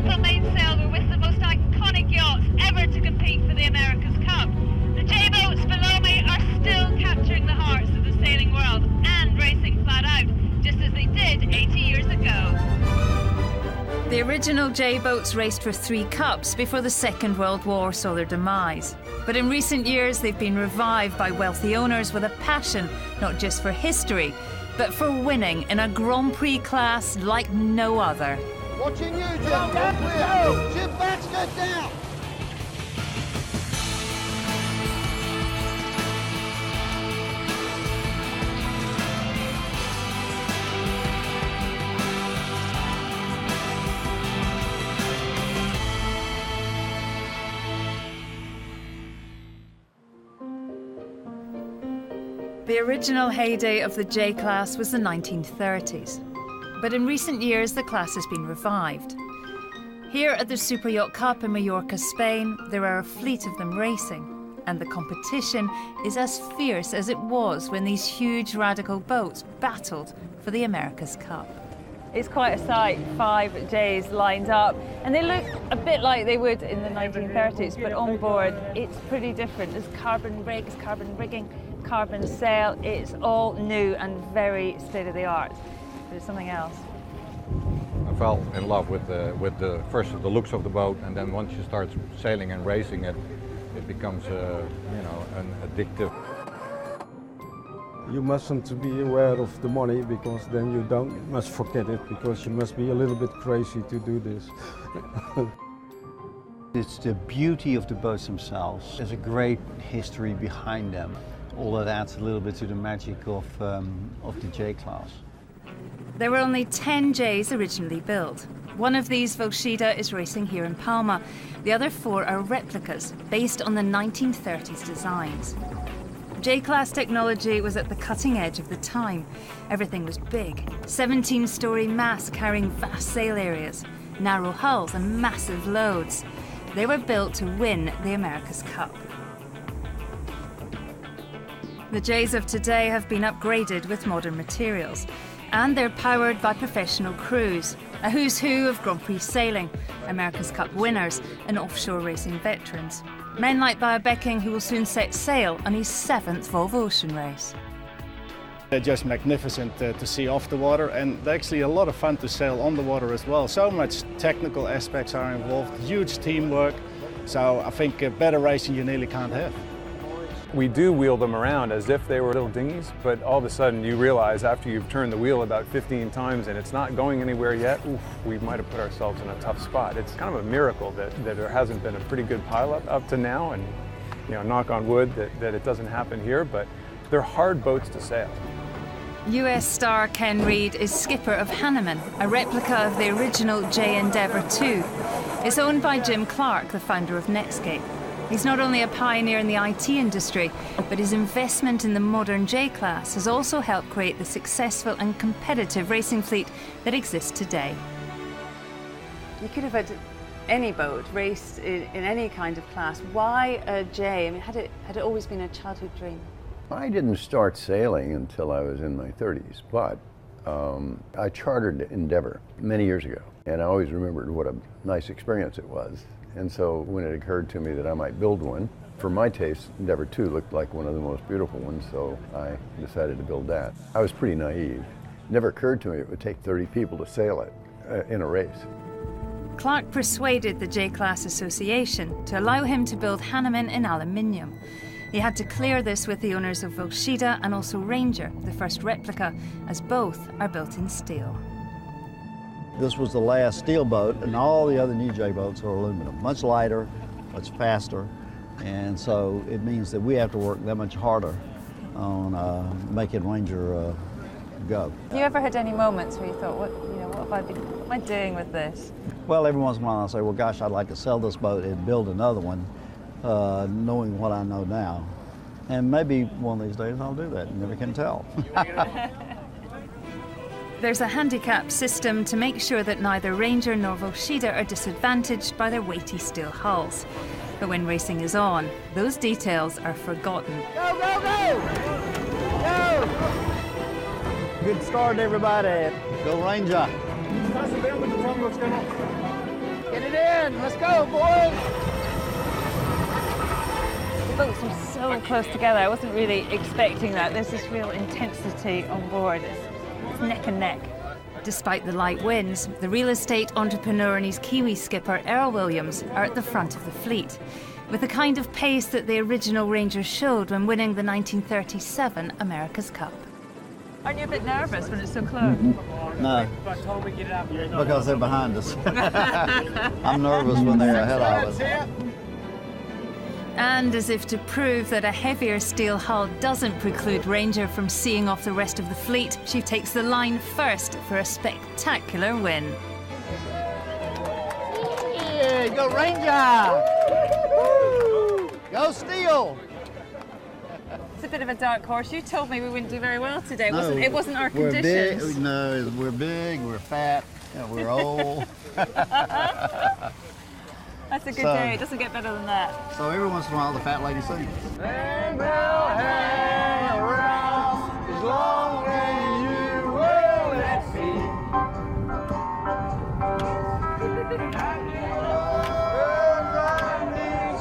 from Mainsail were with the most iconic yachts ever to compete for the America's Cup. The J-boats below me are still capturing the hearts of the sailing world and racing flat out, just as they did 80 years ago. The original J-boats raced for 3 cups before the Second World War saw their demise. But in recent years, they've been revived by wealthy owners with a passion not just for history, but for winning in a Grand Prix class like no other. Watching you, Jim. Go. Jim Baxter down. The original heyday of the J-class was the 1930s. But in recent years, the class has been revived. Here at the Super Yacht Cup in Mallorca, Spain, there are a fleet of them racing. And the competition is as fierce as it was when these huge radical boats battled for the America's Cup. It's quite a sight, 5 J's lined up, and they look a bit like they would in the 1930s, but on board it's pretty different. There's carbon rigs, carbon rigging, carbon sail. It's all new and very state-of-the-art. But it's something else. I fell in love with the first the looks of the boat, and then once you start sailing and racing it, it becomes an addictive. You mustn't be aware of the money, because then you must forget it, because you must be a little bit crazy to do this. It's the beauty of the boats themselves. There's a great history behind them. All that adds a little bit to the magic of the J-class. There were only 10 J's originally built. One of these, Volshida, is racing here in Palma. The other 4 are replicas, based on the 1930s designs. J-class technology was at the cutting edge of the time. Everything was big. 17-storey masts carrying vast sail areas, narrow hulls and massive loads. They were built to win the America's Cup. The J's of today have been upgraded with modern materials, and they're powered by professional crews, a who's who of Grand Prix sailing, America's Cup winners and offshore racing veterans. Men like Bayer Becking, who will soon set sail on his 7th Volvo Ocean race. They're just magnificent to see off the water, and they're actually a lot of fun to sail on the water as well. So much technical aspects are involved, huge teamwork, so I think better racing you nearly can't have. We do wheel them around as if they were little dinghies, but all of a sudden you realize after you've turned the wheel about 15 times and it's not going anywhere yet, oof, we might have put ourselves in a tough spot. It's kind of a miracle that there hasn't been a pretty good pileup up to now, and knock on wood that it doesn't happen here, but they're hard boats to sail. US star Ken Reed is skipper of Hanneman, a replica of the original J Endeavour II. It's owned by Jim Clark, the founder of Netscape. He's not only a pioneer in the IT industry, but his investment in the modern J-class has also helped create the successful and competitive racing fleet that exists today. You could have had any boat raced in any kind of class. Why a J? I mean, had it always been a childhood dream? I didn't start sailing until I was in my 30s, but I chartered Endeavour many years ago, and I always remembered what a nice experience it was. And so when it occurred to me that I might build one, for my taste, Endeavour 2 looked like one of the most beautiful ones, so I decided to build that. I was pretty naive. It never occurred to me it would take 30 people to sail it in a race. Clark persuaded the J-Class Association to allow him to build Hanneman in aluminium. He had to clear this with the owners of Volshida and also Ranger, the first replica, as both are built in steel. This was the last steel boat, and all the other new J-boats are aluminum. Much lighter, much faster, and so it means that we have to work that much harder on making Ranger go. Have you ever had any moments where you thought, what am I doing with this? Well, every once in a while I say, well, gosh, I'd like to sell this boat and build another one, knowing what I know now. And maybe one of these days I'll do that, you never can tell. There's a handicap system to make sure that neither Ranger nor Volshida are disadvantaged by their weighty steel hulls. But when racing is on, those details are forgotten. Go, go, go! Go! Good start, everybody. Go Ranger. Get it in. Let's go, boys. The boats are so close together. I wasn't really expecting that. There's this real intensity on board. It's neck and neck. Despite the light winds, the real estate entrepreneur and his Kiwi skipper, Earl Williams, are at the front of the fleet, with the kind of pace that the original Ranger showed when winning the 1937 America's Cup. Aren't you a bit nervous when it's so close? No, because they're behind us. I'm nervous when they're ahead of us. And as if to prove that a heavier steel hull doesn't preclude Ranger from seeing off the rest of the fleet, she takes the line first for a spectacular win. Yeah, go Ranger! Go Steel! It's a bit of a dark horse. You told me we wouldn't do very well today. No, It wasn't our we're conditions. Big, no, we're big, we're fat, we're old. That's a good day. It doesn't get better than that. So every once in a while, the fat lady sings. And they'll hang around as long as you will let me.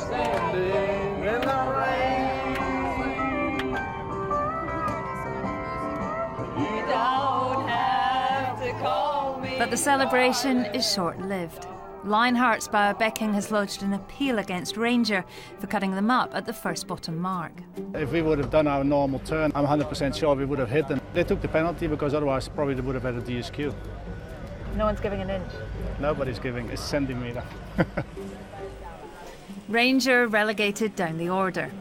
Standing in the rain. You don't have to call me. But the celebration is short-lived. Lionheart's bow Becking has lodged an appeal against Ranger for cutting them up at the first bottom mark. If we would have done our normal turn, I'm 100% sure we would have hit them. They took the penalty because otherwise probably they would have had a DSQ. No one's giving an inch. Nobody's giving a centimetre. Ranger relegated down the order.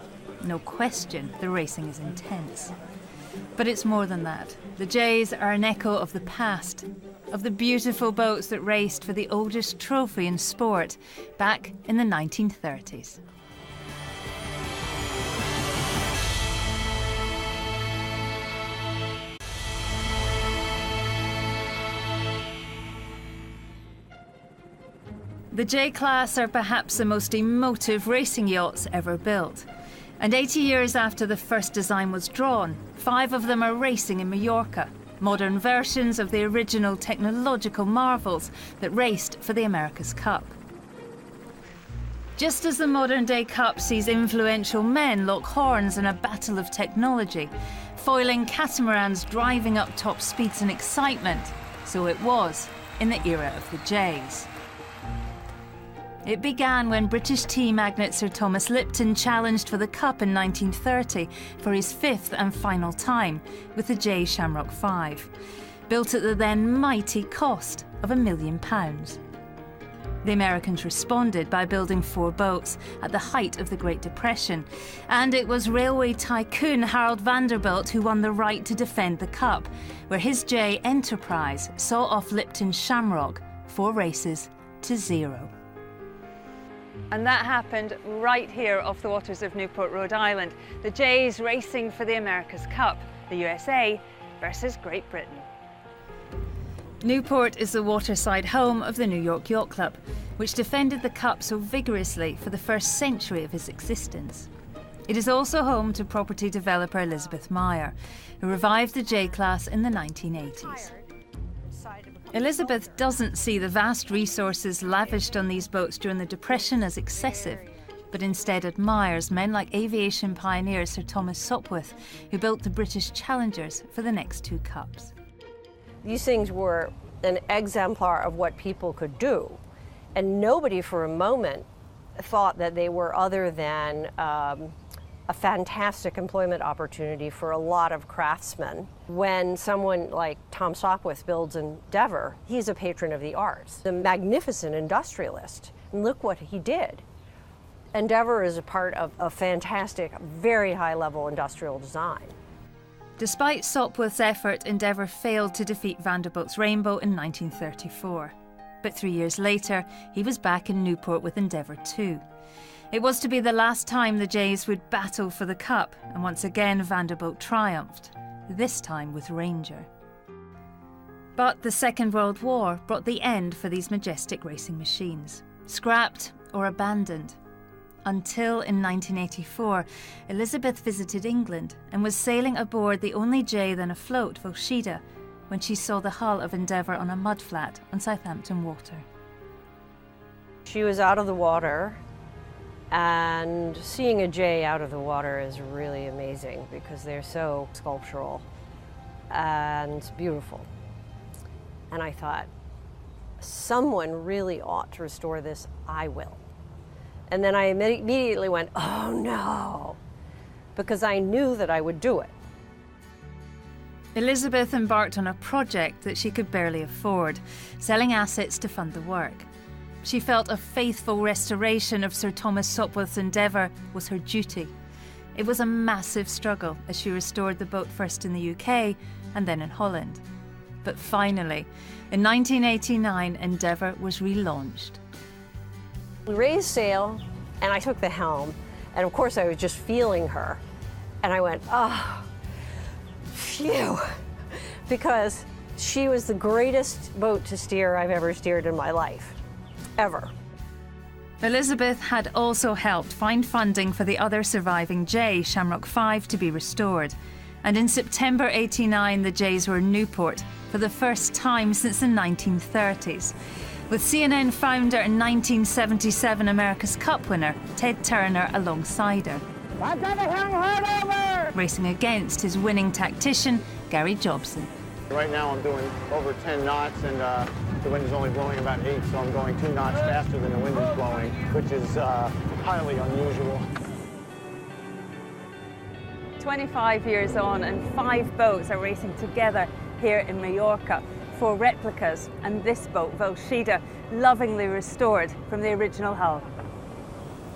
No question, the racing is intense. But it's more than that. The Jays are an echo of the past, of the beautiful boats that raced for the oldest trophy in sport back in the 1930s. The J-Class are perhaps the most emotive racing yachts ever built. And 80 years after the first design was drawn, 5 of them are racing in Mallorca, modern versions of the original technological marvels that raced for the America's Cup. Just as the modern-day Cup sees influential men lock horns in a battle of technology, foiling catamarans driving up top speeds and excitement, so it was in the era of the Jays. It began when British tea magnate Sir Thomas Lipton challenged for the Cup in 1930 for his 5th and final time with the J Shamrock 5, built at the then mighty cost of £1 million. The Americans responded by building 4 boats at the height of the Great Depression, and it was railway tycoon Harold Vanderbilt who won the right to defend the Cup, where his J Enterprise saw off Lipton's Shamrock 4 races to 0. And that happened right here off the waters of Newport, Rhode Island. The Jays racing for the America's Cup, the USA versus Great Britain. Newport is the waterside home of the New York Yacht Club, which defended the Cup so vigorously for the first century of its existence. It is also home to property developer Elizabeth Meyer, who revived the J-Class in the 1980s. Elizabeth doesn't see the vast resources lavished on these boats during the Depression as excessive, but instead admires men like aviation pioneer Sir Thomas Sopwith, who built the British Challengers for the next 2 Cups. These things were an exemplar of what people could do, and nobody for a moment thought that they were other than a fantastic employment opportunity for a lot of craftsmen. When someone like Tom Sopwith builds Endeavour, he's a patron of the arts, a magnificent industrialist, and look what he did. Endeavour is a part of a fantastic, very high-level industrial design. Despite Sopwith's effort, Endeavour failed to defeat Vanderbilt's Rainbow in 1934. But 3 years later, he was back in Newport with Endeavour 2. It was to be the last time the Jays would battle for the Cup, and once again Vanderbilt triumphed, this time with Ranger. But the Second World War brought the end for these majestic racing machines, scrapped or abandoned. Until in 1984, Elizabeth visited England and was sailing aboard the only J then afloat, Volshida, when she saw the hull of Endeavour on a mudflat on Southampton Water. She was out of the water, and seeing a jay out of the water is really amazing because they're so sculptural and beautiful. And I thought, someone really ought to restore this, I will. And then I immediately went, oh no, because I knew that I would do it. Elizabeth embarked on a project that she could barely afford, selling assets to fund the work. She felt a faithful restoration of Sir Thomas Sopwith's endeavour was her duty. It was a massive struggle as she restored the boat first in the UK and then in Holland. But finally, in 1989, Endeavour was relaunched. We raised sail, and I took the helm, and of course I was just feeling her. And I went, oh, phew, because she was the greatest boat to steer I've ever steered in my life, ever. Elizabeth had also helped find funding for the other surviving Jay, Shamrock 5, to be restored. And in September '89, the Jays were in Newport for the first time since the 1930s, with CNN founder and 1977 America's Cup winner Ted Turner alongside her, I've got the helm hard over! racing against his winning tactician, Gary Jobson. Right now I'm doing over 10 knots and the wind is only blowing about 8, so I'm going 2 knots faster than the wind is blowing, which is highly unusual. 25 years on and 5 boats are racing together here in Mallorca. 4 replicas and this boat, Valshida, lovingly restored from the original hull.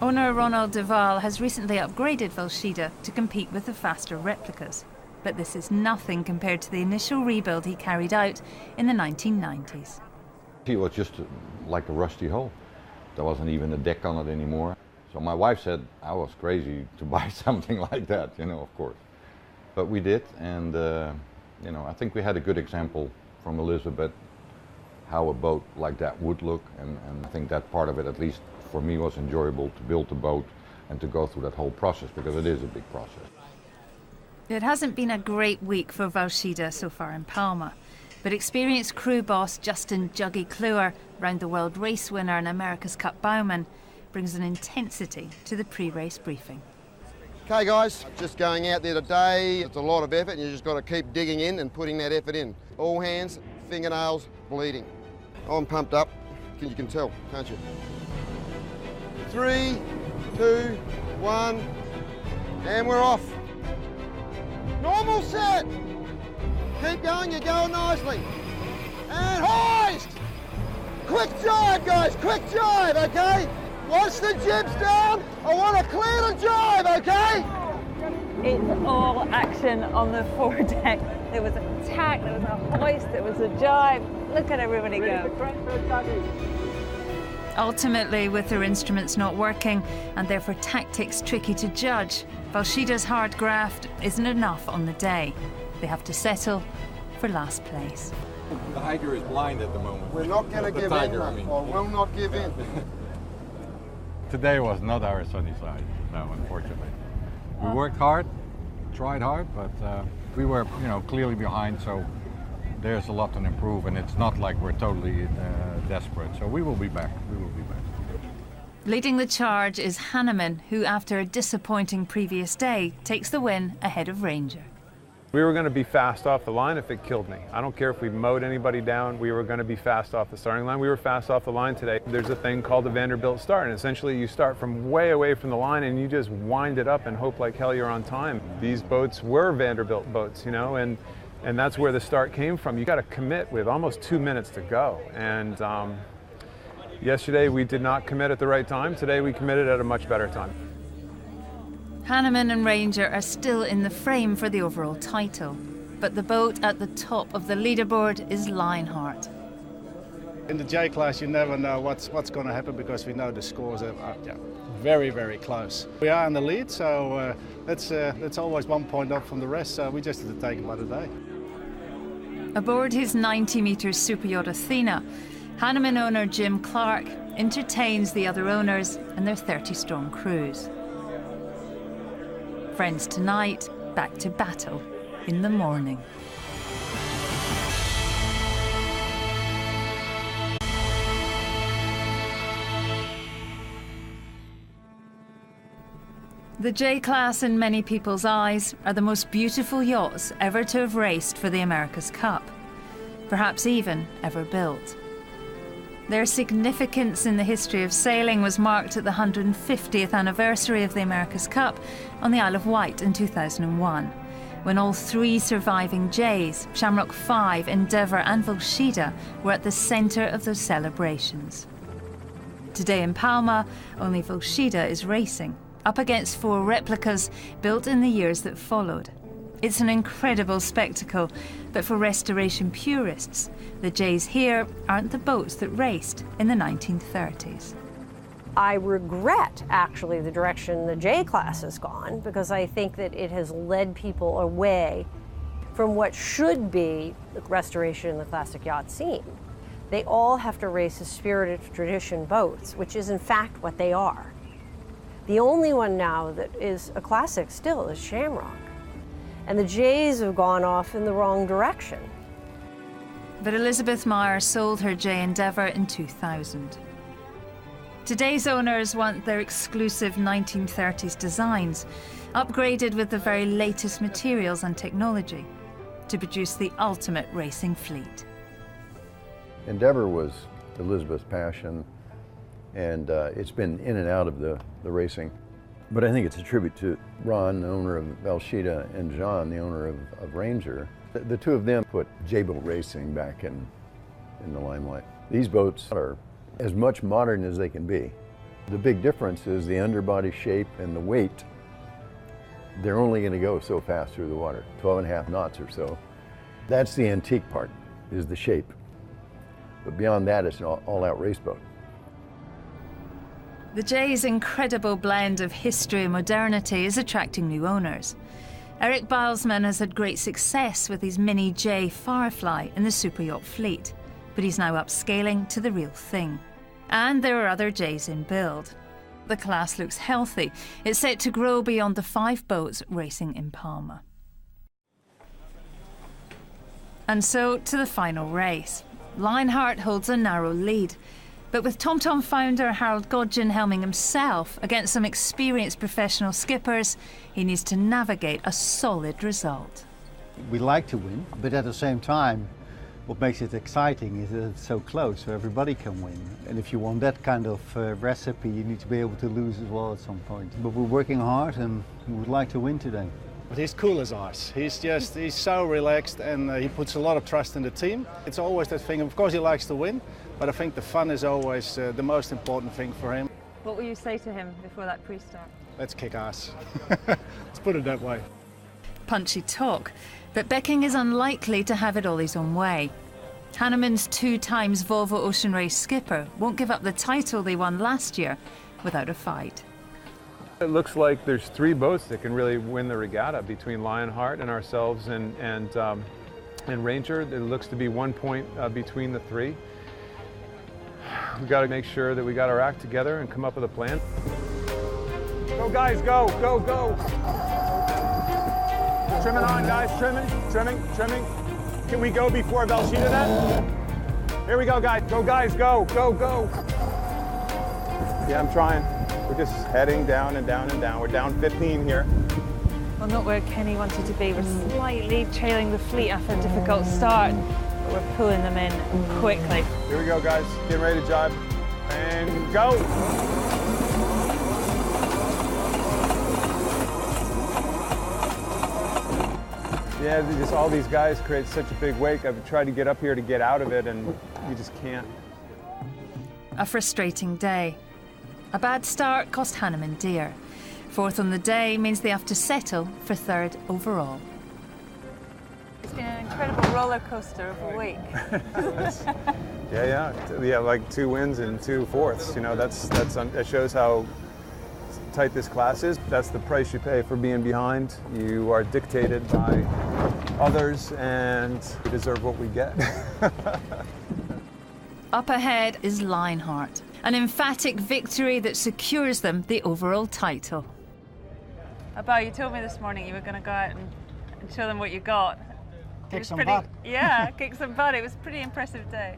Owner Ronald Duval has recently upgraded Valshida to compete with the faster replicas. But this is nothing compared to the initial rebuild he carried out in the 1990s. It was just like a rusty hull. There wasn't even a deck on it anymore. So my wife said I was crazy to buy something like that, you know, of course. But we did, and you know, I think we had a good example from Elizabeth how a boat like that would look, and I think that part of it, at least for me, was enjoyable to build the boat and to go through that whole process, because it is a big process. It hasn't been a great week for Valshida so far in Palma, but experienced crew boss Justin Juggy Kluwer, round the world race winner and America's Cup bowman, brings an intensity to the pre-race briefing. Okay guys, just going out there today, it's a lot of effort and you just got to keep digging in and putting that effort in. All hands, fingernails, bleeding. I'm pumped up, you can tell, can't you? 3, 2, 1, and we're off. Normal set. Keep going, you're going nicely. And hoist! Quick jibe, guys, quick jibe, okay? Once the jib's down, I want to clear the jibe, okay? It's all action on the foredeck. There was a tack, there was a hoist, there was a jibe. Look at everybody go. Ultimately, with their instruments not working and therefore tactics tricky to judge, Valshida's hard graft isn't enough on the day. They have to settle for last place. The hiker is blind at the moment. We're not going to give in, I will not give in. Today was not our sunny side, no, unfortunately. We worked hard, tried hard, but we were, you know, clearly behind, so there's a lot to improve, and it's not like we're totally desperate. So we will be back. We will be back. Leading the charge is Hanneman, who, after a disappointing previous day, takes the win ahead of Ranger. We were going to be fast off the line if it killed me. I don't care if we mowed anybody down, we were going to be fast off the starting line. We were fast off the line today. There's a thing called the Vanderbilt start, and essentially you start from way away from the line and you just wind it up and hope like hell you're on time. These boats were Vanderbilt boats, you know, and that's where the start came from. You got to commit with almost 2 minutes to go. And yesterday we did not commit at the right time. Today we committed at a much better time. Hanneman and Ranger are still in the frame for the overall title, but the boat at the top of the leaderboard is Lionheart. In the J class, you never know what's going to happen because we know the scores are very, very close. We are in the lead, so that's always 1 point up from the rest, so we just have to take it by the day. Aboard his 90-metre super yacht Athena, Hanneman owner Jim Clark entertains the other owners and their 30-strong crews. Friends tonight, back to battle in the morning. The J-Class, in many people's eyes, are the most beautiful yachts ever to have raced for the America's Cup, perhaps even ever built. Their significance in the history of sailing was marked at the 150th anniversary of the America's Cup on the Isle of Wight in 2001, when all three surviving J's, Shamrock 5, Endeavour and Volshida, were at the centre of those celebrations. Today in Palma, only Volshida is racing, up against 4 replicas built in the years that followed. It's an incredible spectacle, but for restoration purists, the J's here aren't the boats that raced in the 1930s. I regret, actually, the direction the J-Class has gone, because I think that it has led people away from what should be the restoration in the classic yacht scene. They all have to race as spirited tradition boats, which is in fact what they are. The only one now that is a classic still is Shamrock. And the J's have gone off in the wrong direction. But Elizabeth Meyer sold her J Endeavour in 2000. Today's owners want their exclusive 1930s designs, upgraded with the very latest materials and technology, to produce the ultimate racing fleet. Endeavour was Elizabeth's passion, and it's been in and out of the racing. But I think it's a tribute to Ron, the owner of Volshida, and John, the owner of Ranger. The two of them put J-boat racing back in the limelight. These boats are as much modern as they can be. The big difference is the underbody shape and the weight. They're only going to go so fast through the water, 12.5 knots or so. That's the antique part, is the shape. But beyond that, it's an all-out race boat. The J's incredible blend of history and modernity is attracting new owners. Eric Bilesman has had great success with his mini J Firefly in the super yacht fleet, but he's now upscaling to the real thing. And there are other J's in build. The class looks healthy. It's set to grow beyond the 5 boats racing in Palma. And so to the final race. Lionheart holds a narrow lead, but with TomTom founder Harold Godgin helming himself against some experienced professional skippers, he needs to navigate a solid result. We like to win, but at the same time, what makes it exciting is that it's so close, so everybody can win. And if you want that kind of recipe, you need to be able to lose as well at some point. But we're working hard and we would like to win today. But he's cool as ice. He's so relaxed, and he puts a lot of trust in the team. It's always that thing, of course he likes to win, but I think the fun is always the most important thing for him. What will you say to him before that pre-start? Let's kick ass. Let's put it that way. Punchy talk, but Becking is unlikely to have it all his own way. Hanneman's 2-times Volvo Ocean Race skipper won't give up the title they won last year without a fight. It looks like there's 3 boats that can really win the regatta between Lionheart and ourselves and Ranger. There looks to be 1 point between the 3. We've got to make sure that we got our act together and come up with a plan. Go guys, go, go, go. Trimming on guys, trimming. Can we go before Volshida then? Here we go guys, go, go, go. Yeah, I'm trying. We're just heading down and down and down. We're down 15 here. Well, not where Kenny wanted to be. We're slightly trailing the fleet after a difficult start, but we're pulling them in quickly. Here we go, guys. Getting ready to jibe. And go! Yeah, just all these guys create such a big wake. I've tried to get up here to get out of it, and you just can't. A frustrating day. A bad start cost Hanneman dear. 4th on the day means they have to settle for 3rd overall. It's been an incredible roller coaster of a week. Yeah, like 2 wins and 2 fourths. You know, that shows how tight this class is. That's the price you pay for being behind. You are dictated by others, and we deserve what we get. Up ahead is Lionheart, an emphatic victory that secures them the overall title. Abba, you told me this morning you were going to go out and show them what you got. Kick some butt. Yeah, kick some butt. It was a pretty impressive day.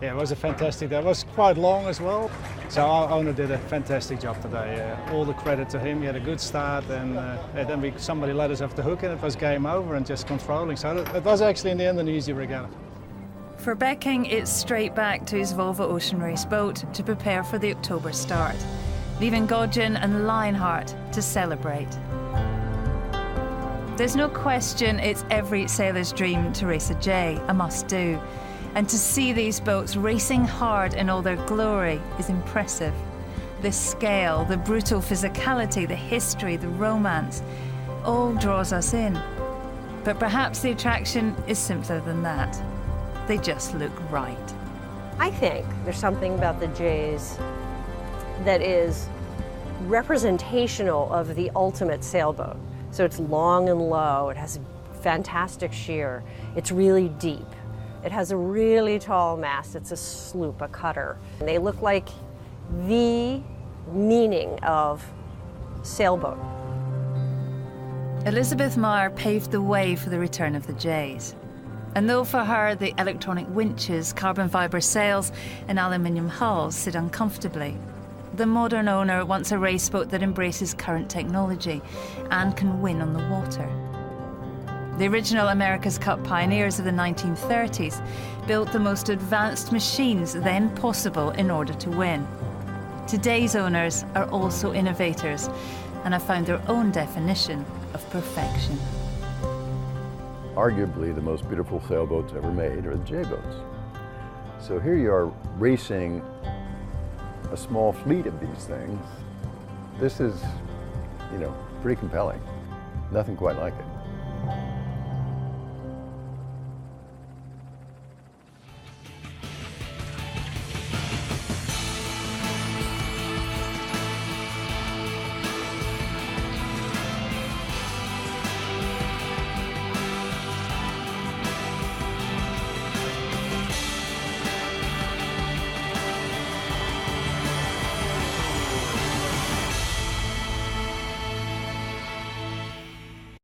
Yeah, it was a fantastic day. It was quite long as well. So our owner did a fantastic job today. All the credit to him. He had a good start, and then somebody let us off the hook, and it was game over and just controlling. So it was actually in the end an easy regatta. For Becking, it's straight back to his Volvo Ocean Race boat to prepare for the October start, leaving Godjin and Lionheart to celebrate. There's no question it's every sailor's dream to race a J, a must-do. And to see these boats racing hard in all their glory is impressive. The scale, the brutal physicality, the history, the romance, all draws us in. But perhaps the attraction is simpler than that. They just look right. I think there's something about the Jays that is representational of the ultimate sailboat. So it's long and low, it has fantastic sheer, it's really deep. It has a really tall mast, it's a sloop, a cutter. And they look like the meaning of sailboat. Elizabeth Meyer paved the way for the return of the Jays. And though for her the electronic winches, carbon fibre sails and aluminium hulls sit uncomfortably, the modern owner wants a raceboat that embraces current technology and can win on the water. The original America's Cup pioneers of the 1930s built the most advanced machines then possible in order to win. Today's owners are also innovators and have found their own definition of perfection. Arguably the most beautiful sailboats ever made are the J-boats. So here you are racing a small fleet of these things. This is, pretty compelling. Nothing quite like it.